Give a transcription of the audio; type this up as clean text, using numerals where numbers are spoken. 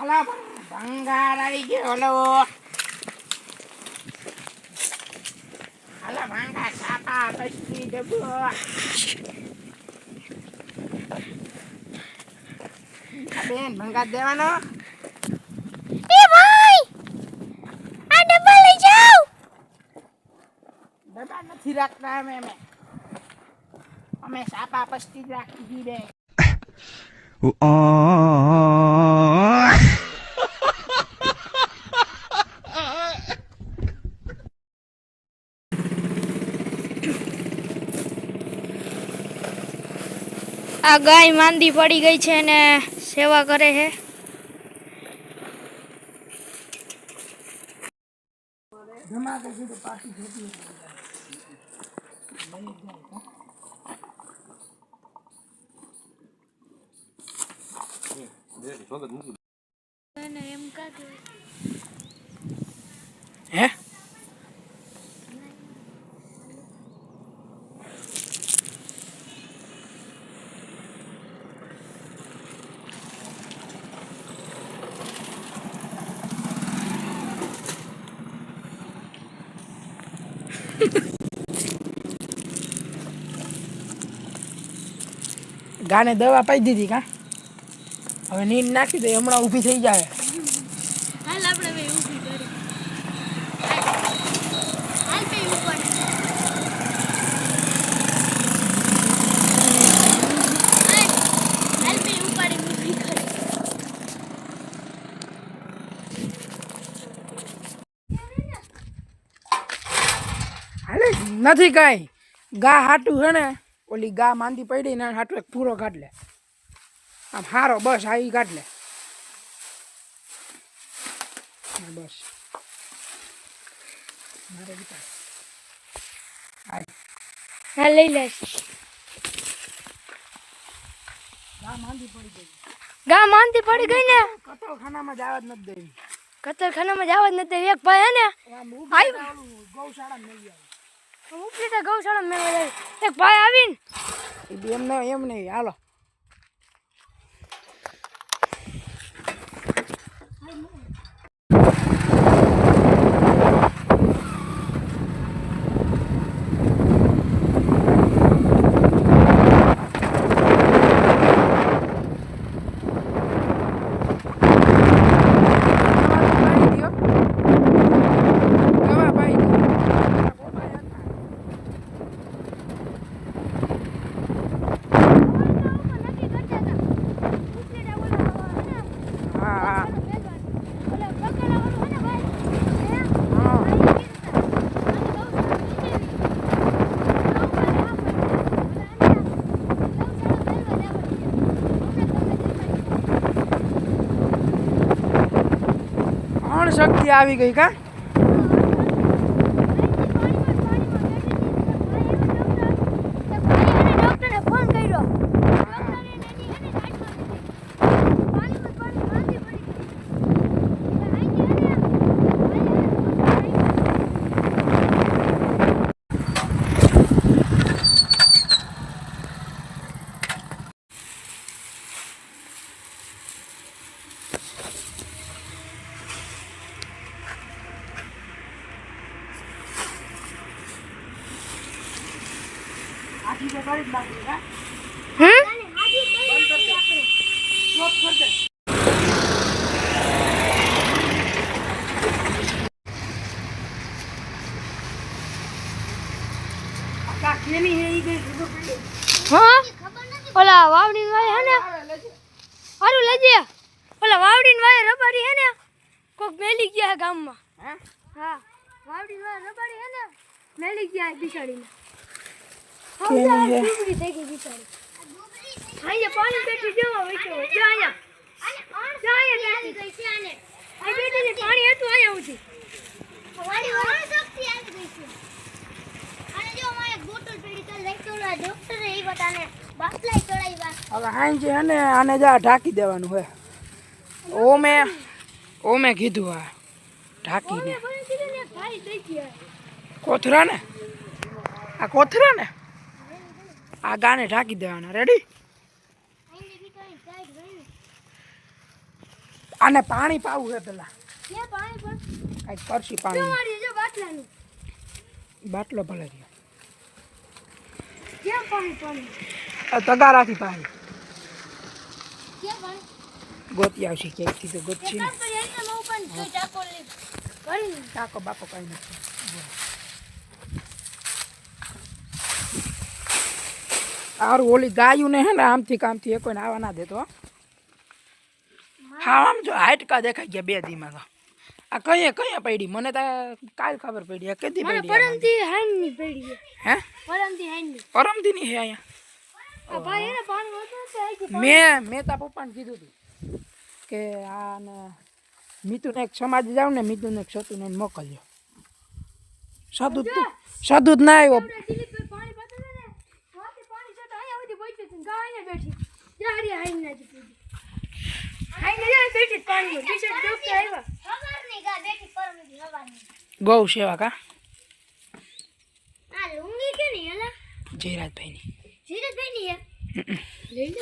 અલા ભંગાર આવી ગયો હલો અલા ભંગાર સાપા પછી ડબો બેન ભંગાર દેવાનો એ ભાઈ આ ડબ્બા લઈ જાઓ ડબ્બા નથી રાખતા અમે સાપા પસ્તી જ રાખી દી બે આ ગાય માંદી પડી ગઈ છે ને સેવા કરે છે ધમાકે સીધું પાછી જોતી હે ગાને દવા પાઈ દીધી કા હવે નીંદ નાખી દે હમણાં ઊભી થઈ જાય હાલ આપણે બે ઊભી કરી હાલ બે ઉપર હાલ બે ઉપર ઊભી કરી હાલે નથી કાંઈ ગા હાટું છે ને ઓલી ગા માંદી પડી ને હાટું એક પૂરો કાઢ લે આમ હારો બસ આવી કાઢ લે બસ મારે હા લઈ લેશ ગા માંદી પડી ગઈ ગા માંદી પડી ગઈ ને કતલખાનામાં જવા જ નથી દેવી કતલખાનામાં જવા જ નથી એક ભાઈ હે ને ગૌશાળા મેળવી ઉપરી તો ગૌશાળા મેળવા જાય એક ભાઈ આવીને એમ નહીં હાલો શક્તિ આવી ગઈ કા ડોક્ટરે ફોન કર્યો હા ઓલા વાવડી વાય હે ને હારું લેજે ઓલા વાવડી વાય રબારી હે ને કોક મેલી ગયા હે ગામમાં હા વાવડી વાય રબારી હે ને મેલી ગયા હે બિચારીને ડૂબડી થઈ ગઈ બિચારી અહીંયા પાણી બેઠી જવા વચ્ચે જો અહીંયા બેઠી ગઈ છે આને આ બેઠી પાણી હતું અહીંયા ઉઠી વાડી વાળી શક્તિ આવી ગઈ છે અને જો અમારે એક બોટલ પડી તો લઈ તોલા ડોક્ટરે એ બતાને બાટલા ચડાવ્યા હવે હાંજે હે ને આને જા ઢાંકી દેવાનું હે ઓમે કીધું આ ઢાંકીને કોથરા ને આ કોથરા ને આ ગાને ઢાંકી દેવાના રેડી આને પાણી પાવું છે પેલા ક્યાં પાણી પણ કાંઈક કરશી જો પાણી મારી જો બાટલાનું બાટલો ભલે રહ્યો ક્યાં પાણી તગારાથી પાણી ક્યાં પાણી ગોતી આવશે ક્યાંકથી તો ગોતશી ને કામ કરી આઈને મો પણ કઈ ટાકો લે ભરી ટાકો બાપો કઈ નથી સારું ઓલી ગાયું ને હે ને આમથી કામથી એ કોઈને આવવા ના દેતો હો. હા આમ જો હાટકા દેખાઈ ગયા 2 દીમાં તો આ કયા પડી મને તો કાલ ખબર પડી આ કેદી મને પડી પરમથી હાઈની પડી છે હે પરમથી હાઈની પરમથી ની હે અહીંયા આ ભાઈ એને પાણી હોતું છે આઈ ગયું મેં તા પપ્પાને કીધું હતું કે આ ને મિતુને એક સમાજ જાવ ને મિતુને એક સતુને મોકલજો સદુદ ના આવ્યો આપણે દિલીપભાઈ પાણી પાતા ને વાથી પાણી છટ આયા સુધી પહોંચ્યું તું ગાયને બેઠી જારી હાઈન ના જ પૂરી હાઈને જાય બેઠી પાણી ટી-શર્ટ જોકે આવ્યા ખબર નહીં ગા બેઠી પરમથી હવાની ગૌ સેવા કા આ લુંગી કે નહીં હલા જયરાજભાઈની ધીરજભાઈ ની હે લઈ લે